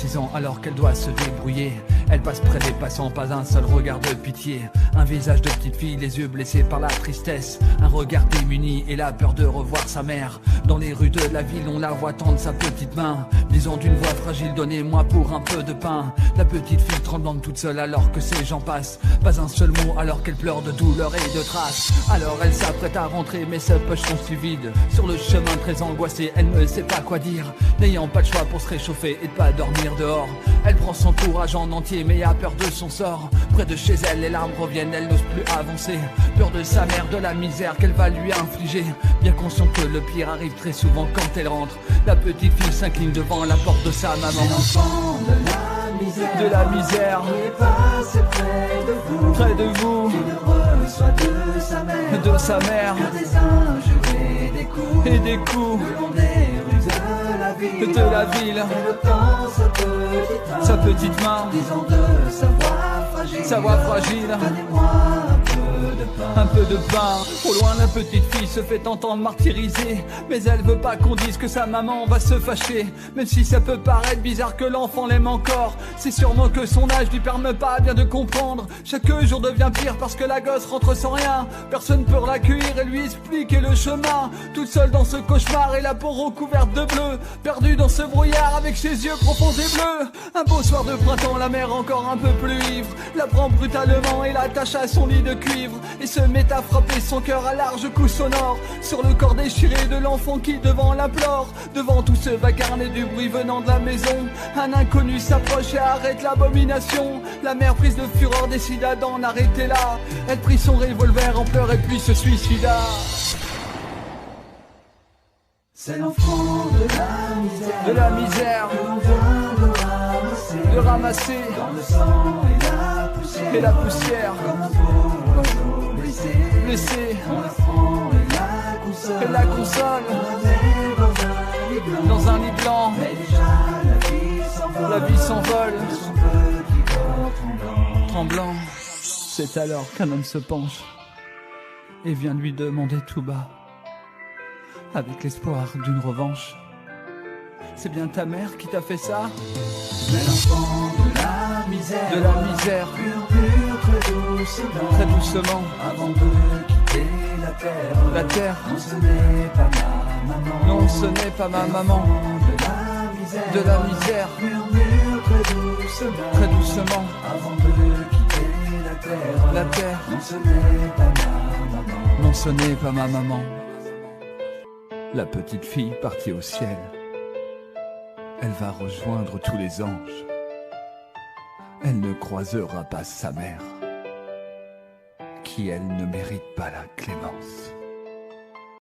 6 ans alors qu'elle doit se débrouiller. Elle passe près des passants, pas un seul regard de pitié. Un visage de petite fille, les yeux blessés par la tristesse. Un regard démuni et la peur de revoir sa mère. Dans les rues de la ville, on la voit tendre sa petite main, disant d'une voix fragile, donnez-moi pour un peu de pain. La petite fille tremblante toute seule alors que ces gens passent. Pas un seul mot alors qu'elle pleure de douleur et de traces. Alors elle s'apprête à rentrer mais ses poches sont si vides. Sur le chemin très angoissée, elle ne sait pas quoi dire. N'ayant pas de choix pour se réchauffer et de pas dormir dehors, elle prend son courage en entier mais a peur de son sort. Près de chez elle, les larmes reviennent, elle n'ose plus avancer. Peur de sa mère, de la misère qu'elle va lui infliger. Bien consciente que le pire arrive très souvent quand elle rentre, la petite fille s'incline devant la porte de sa maman. C'est l'enfant De la misère qui est passé près de vous, qui ne reçoit de sa mère, que des injures et des coups, le long des rues de la ville. Et le temps sa petite main, disant de sa voix fragile, donnez-moi un peu de pain. Au loin la petite fille se fait entendre martyriser, mais elle veut pas qu'on dise que sa maman va se fâcher. Même si ça peut paraître bizarre que l'enfant l'aime encore, c'est sûrement que son âge lui permet pas bien de comprendre. Chaque jour devient pire parce que la gosse rentre sans rien. Personne peut l'accueillir et lui expliquer le chemin. Toute seule dans ce cauchemar et la peau recouverte de bleu, perdue dans ce brouillard avec ses yeux profonds et bleus. Un beau soir de printemps, la mère encore un peu plus ivre la prend brutalement et l'attache à son lit de cuivre, et se met à frapper son cœur à larges coups sonores sur le corps déchiré de l'enfant qui devant l'implore. Devant tout ce vacarme et du bruit venant de la maison, un inconnu s'approche et arrête l'abomination. La mère prise de fureur décida d'en arrêter là. Elle prit son revolver en pleurs et puis se suicida. C'est l'enfant de la misère que l'on vient de ramasser dans le sang et la poussière, comme un pauvre oiseau blessé, on la prend et la console on la met dans un lit blanc. mais déjà La vie s'envole de son petit corps tremblant. C'est alors qu'un homme se penche et vient lui demander tout bas, avec l'espoir d'une revanche: c'est bien ta mère qui t'a fait ça? Mais l'enfant de la misère murmure très doucement, avant de quitter la terre. la terre. Non, ce n'est pas ma maman. Non, ce n'est pas ma maman. De la misère murmure très doucement, avant de quitter la terre. Non, ce n'est pas ma maman. Non, ce n'est pas ma maman. La petite fille partie au ciel, elle va rejoindre tous les anges. Elle ne croisera pas sa mère, qui elle ne mérite pas la clémence.